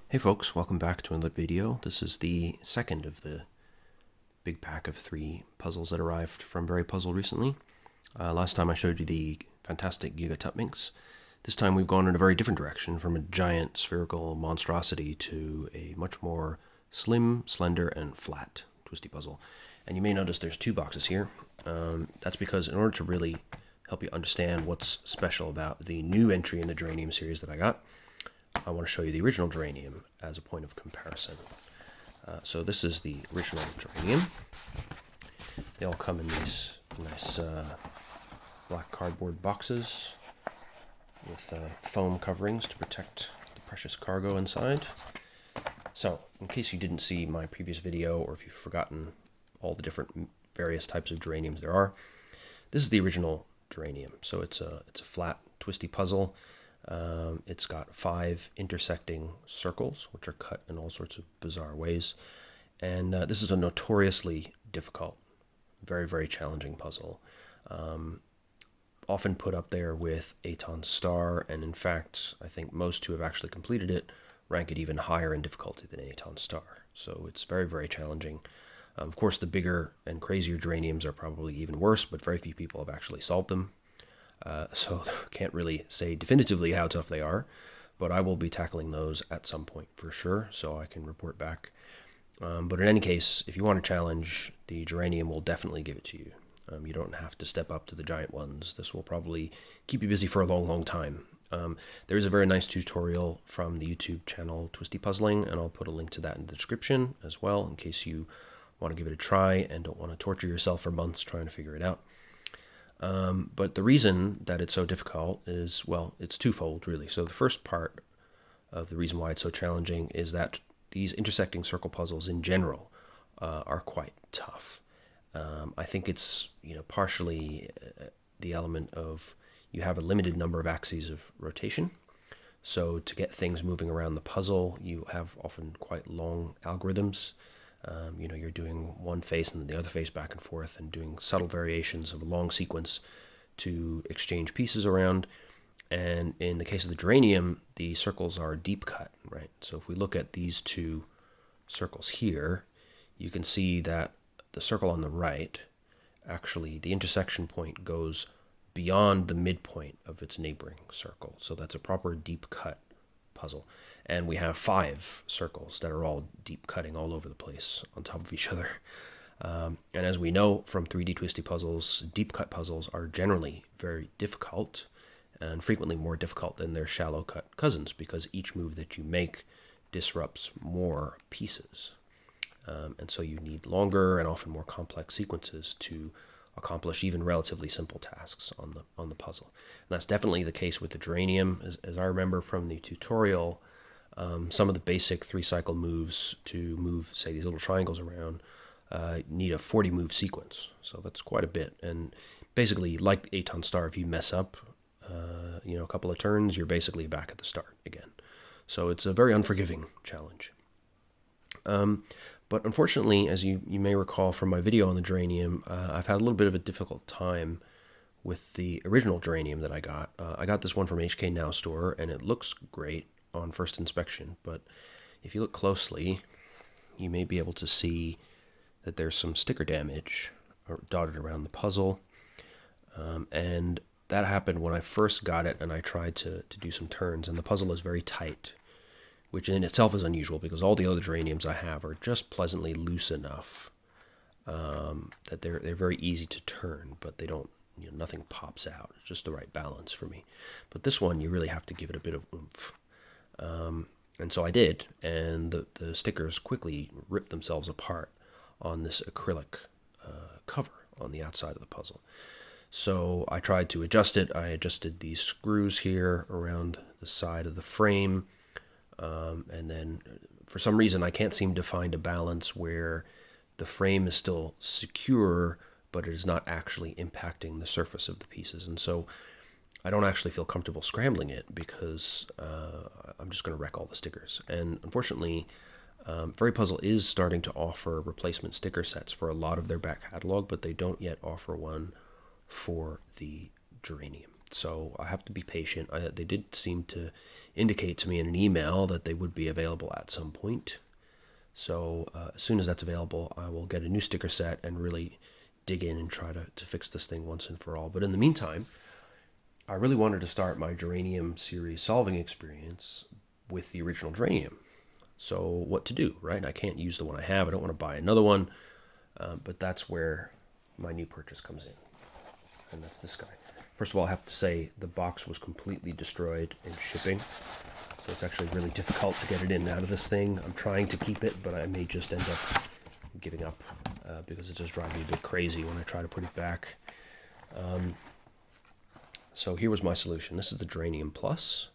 Hey folks, welcome back to another video. This is the second of the big pack of 3 puzzles that arrived from VeryPuzzle recently. Last time I showed you the fantastic Giga Minx. This time we've gone in a very different direction, from a giant spherical monstrosity to a much more slim, slender, and flat twisty puzzle. And you may notice there's 2 boxes here. That's because in order to really help you understand what's special about the new entry in the Geranium series that I got, I want to show you the original Geranium as a point of comparison. So this is the original Geranium. They all come in these nice black cardboard boxes with foam coverings to protect the precious cargo inside. So, in case you didn't see my previous video, or if you've forgotten all the different various types of geraniums there are, this is the original Geranium. So it's a flat, twisty puzzle. It's got 5 intersecting circles, which are cut in all sorts of bizarre ways. And this is a notoriously difficult, very, very challenging puzzle. Often put up there with XII Star, and in fact, I think most who have actually completed it rank it even higher in difficulty than XII Star. So it's very, very challenging. Of course, the bigger and crazier geraniums are probably even worse, but very few people have actually solved them. So can't really say definitively how tough they are, but I will be tackling those at some point for sure, so I can report back. But in any case, if you want a challenge, the Geranium will definitely give it to you. You don't have to step up to the giant ones. This will probably keep you busy for a long, long time. There is a very nice tutorial from the YouTube channel Twisty Puzzling, and I'll put a link to that in the description as well, in case you want to give it a try and don't want to torture yourself for months trying to figure it out. But the reason that it's so difficult is, well, it's twofold, really. So the first part of the reason why it's so challenging is that these intersecting circle puzzles in general are quite tough. I think it's, partially the element of you have a limited number of axes of rotation. So to get things moving around the puzzle, you have often quite long algorithms. You're doing one face and then the other face back and forth, and doing subtle variations of a long sequence to exchange pieces around. And in the case of the Geranium, the circles are deep cut, right? So if we look at these 2 circles here, you can see that the circle on the right, actually the intersection point goes beyond the midpoint of its neighboring circle. So that's a proper deep cut puzzle. And we have 5 circles that are all deep cutting all over the place on top of each other. And as we know from 3D twisty puzzles, deep cut puzzles are generally very difficult, and frequently more difficult than their shallow cut cousins, because each move that you make disrupts more pieces. And so you need longer and often more complex sequences to accomplish even relatively simple tasks on the puzzle. And that's definitely the case with the Geranium. As I remember from the tutorial, some of the basic 3-cycle moves to move, say, these little triangles around need a 40-move sequence. So that's quite a bit. And basically, like the XII Star, if you mess up a couple of turns, you're basically back at the start again. So it's a very unforgiving challenge. But unfortunately, as you may recall from my video on the Geranium, I've had a little bit of a difficult time with the original Geranium that I got. I got this one from HK Now store, and it looks great on first inspection, but if you look closely, you may be able to see that there's some sticker damage dotted around the puzzle. And that happened when I first got it, and I tried to do some turns, and the puzzle is very tight, which in itself is unusual because all the other Geraniums I have are just pleasantly loose enough that they're very easy to turn, but they don't, nothing pops out. It's just the right balance for me. But this one, you really have to give it a bit of oomph. And so I did, and the stickers quickly ripped themselves apart on this acrylic cover on the outside of the puzzle. So I tried to adjust it. I adjusted these screws here around the side of the frame. And then for some reason I can't seem to find a balance where the frame is still secure, but it is not actually impacting the surface of the pieces. And so I don't actually feel comfortable scrambling it because I'm just going to wreck all the stickers. And unfortunately, VeryPuzzle is starting to offer replacement sticker sets for a lot of their back catalog, but they don't yet offer one for the Geranium. So I have to be patient. They did seem to indicate to me in an email that they would be available at some point. So as soon as that's available, I will get a new sticker set and really dig in and try to fix this thing once and for all. But in the meantime, I really wanted to start my Geranium series solving experience with the original Geranium. So what to do, right? I can't use the one I have. I don't want to buy another one. But that's where my new purchase comes in. And that's this guy. First of all, I have to say the box was completely destroyed in shipping. So it's actually really difficult to get it in and out of this thing. I'm trying to keep it, but I may just end up giving up because it just drives me a bit crazy when I try to put it back. So here was my solution. This is the Geranium Plus.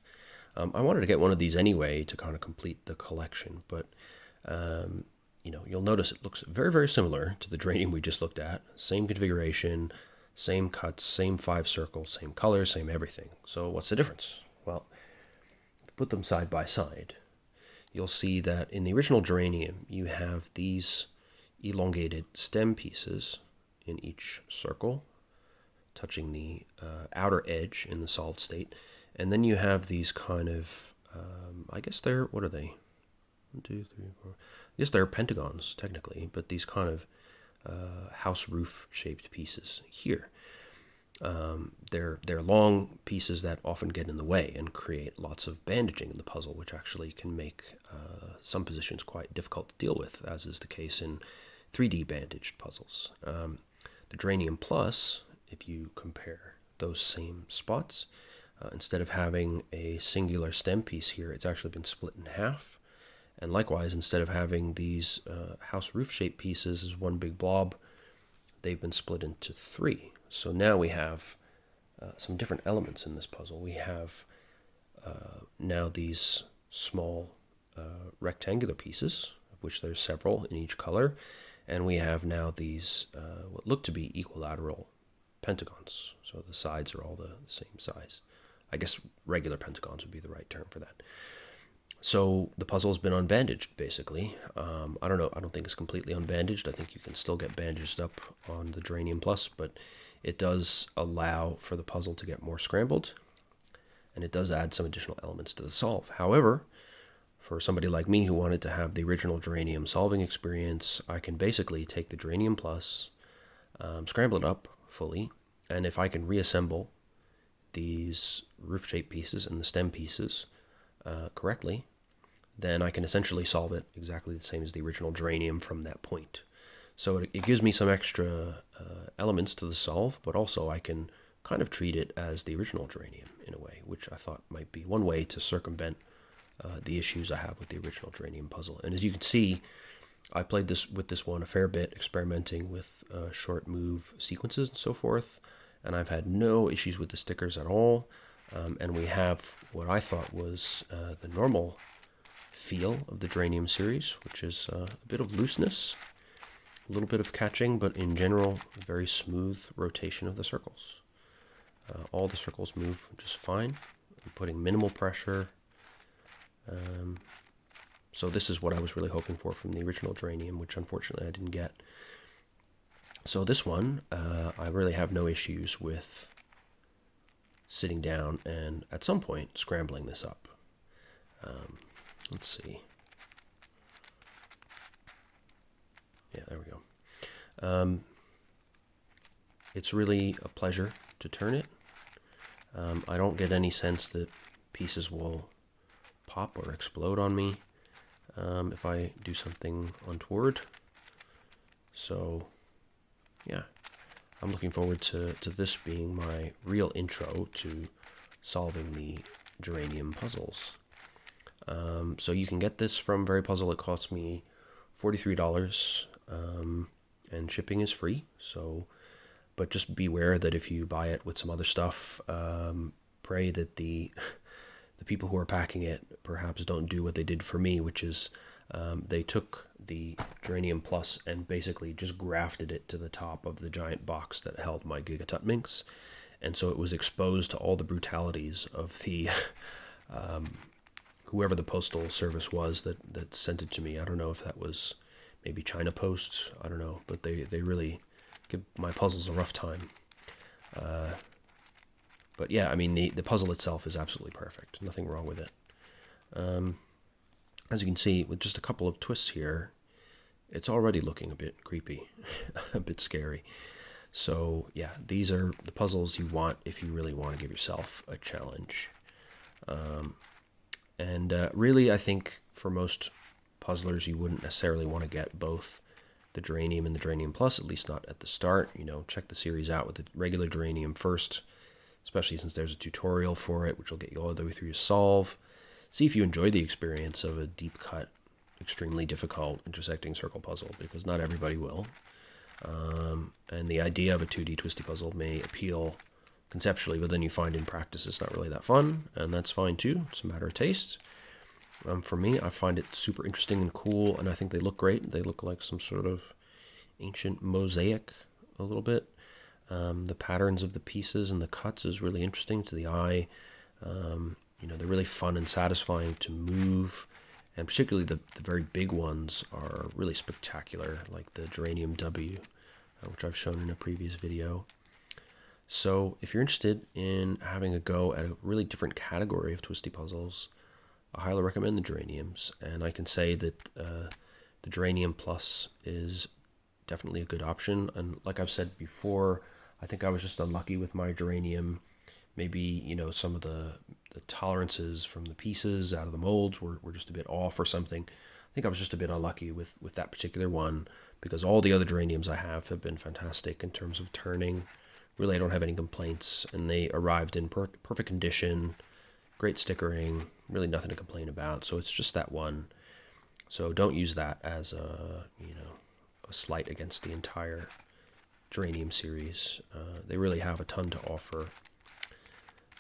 I wanted to get one of these anyway to kind of complete the collection, but you'll notice it looks very, very similar to the Geranium we just looked at. Same configuration, same cuts, same 5 circles, same color, same everything. So what's the difference? Well, if you put them side by side, you'll see that in the original Geranium, you have these elongated stem pieces in each circle, touching the outer edge in the solid state. And then you have these kind of, I guess they're, what are they? 1, 2, 3, 4. I guess they're pentagons, technically, but these kind of house roof shaped pieces here. They're long pieces that often get in the way and create lots of bandaging in the puzzle, which actually can make some positions quite difficult to deal with, as is the case in 3D bandaged puzzles. The Geranium Plus, if you compare those same spots, instead of having a singular stem piece here, it's actually been split in half. And likewise, instead of having these house roof-shaped pieces as one big blob, they've been split into 3. So now we have some different elements in this puzzle. We have now these small rectangular pieces, of which there's several in each color, and we have now these what look to be equilateral pentagons. So the sides are all the same size. I guess regular pentagons would be the right term for that. So the puzzle has been unbandaged, basically. I don't know. I don't think it's completely unbandaged. I think you can still get bandaged up on the Geranium Plus, but it does allow for the puzzle to get more scrambled, and it does add some additional elements to the solve. However, for somebody like me who wanted to have the original Geranium solving experience, I can basically take the Geranium Plus, scramble it up fully, and if I can reassemble these roof-shaped pieces and the stem pieces correctly, then I can essentially solve it exactly the same as the original Geranium from that point. So it gives me some extra elements to the solve, but also I can kind of treat it as the original Geranium in a way, which I thought might be one way to circumvent the issues I have with the original Geranium puzzle. And as you can see, I played with this one a fair bit, experimenting with short move sequences and so forth, and I've had no issues with the stickers at all. And we have what I thought was the normal feel of the Geranium series, which is a bit of looseness, a little bit of catching, but in general, a very smooth rotation of the circles. All the circles move just fine. I'm putting minimal pressure. So this is what I was really hoping for from the original Geranium, which unfortunately I didn't get. So this one, I really have no issues with sitting down and at some point scrambling this up. Let's see. Yeah, there we go. It's really a pleasure to turn it. I don't get any sense that pieces will pop or explode on me if I do something untoward. So, yeah. I'm looking forward to this being my real intro to solving the Geranium puzzles. So you can get this from VeryPuzzle. It costs me $43, and shipping is free. So, but just beware that if you buy it with some other stuff, pray that the people who are packing it perhaps don't do what they did for me, which is they took the Geranium Plus and basically just grafted it to the top of the giant box that held my Gigatut Minx. And so it was exposed to all the brutalities of the whoever the postal service was that sent it to me. I don't know if that was maybe China Post. I don't know. But they really give my puzzles a rough time. But But yeah, I mean, the puzzle itself is absolutely perfect. Nothing wrong with it. As you can see, with just a couple of twists here, it's already looking a bit creepy, a bit scary. So yeah, these are the puzzles you want if you really want to give yourself a challenge. Really, I think for most puzzlers, you wouldn't necessarily want to get both the Geranium and the Geranium Plus, at least not at the start. You know, check the series out with the regular Geranium first, especially since there's a tutorial for it, which will get you all the way through to solve. See if you enjoy the experience of a deep cut, extremely difficult intersecting circle puzzle, because not everybody will. And the idea of a 2D twisty puzzle may appeal conceptually, but then you find in practice it's not really that fun, and that's fine too. It's a matter of taste. For me, I find it super interesting and cool, and I think they look great. They look like some sort of ancient mosaic a little bit. The patterns of the pieces and the cuts is really interesting to the eye. You know, they're really fun and satisfying to move, and particularly the very big ones are really spectacular, like the Geranium W, which I've shown in a previous video. So if you're interested in having a go at a really different category of twisty puzzles, I highly recommend the Geraniums, and I can say that the Geranium Plus is definitely a good option. And like I've said before, I think I was just unlucky with my Geranium. Maybe, you know, some of the tolerances from the pieces out of the molds were just a bit off or something. I think I was just a bit unlucky with that particular one, because all the other Geraniums I have been fantastic in terms of turning. Really, I don't have any complaints, and they arrived in perfect condition, great stickering, really nothing to complain about. So it's just that one. So don't use that as a slight against the entire Geranium series. They really have a ton to offer.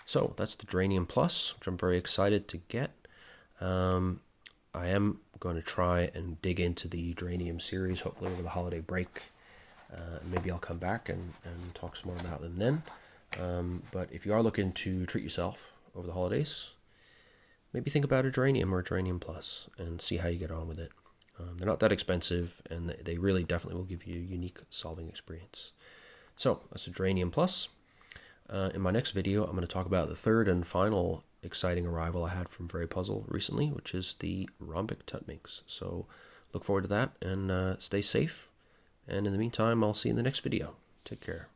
So that's the Geranium Plus, which I'm very excited to get. I am going to try and dig into the Geranium series, hopefully over the holiday break. Maybe I'll come back and talk some more about them then. But if you are looking to treat yourself over the holidays, maybe think about a Geranium or a Geranium Plus and see how you get on with it. They're not that expensive, and they really definitely will give you a unique solving experience. So that's a Geranium Plus. In my next video, I'm going to talk about the third and final exciting arrival I had from VeryPuzzle recently, which is the Rhombic Tutminx. So look forward to that, and stay safe. And in the meantime, I'll see you in the next video. Take care.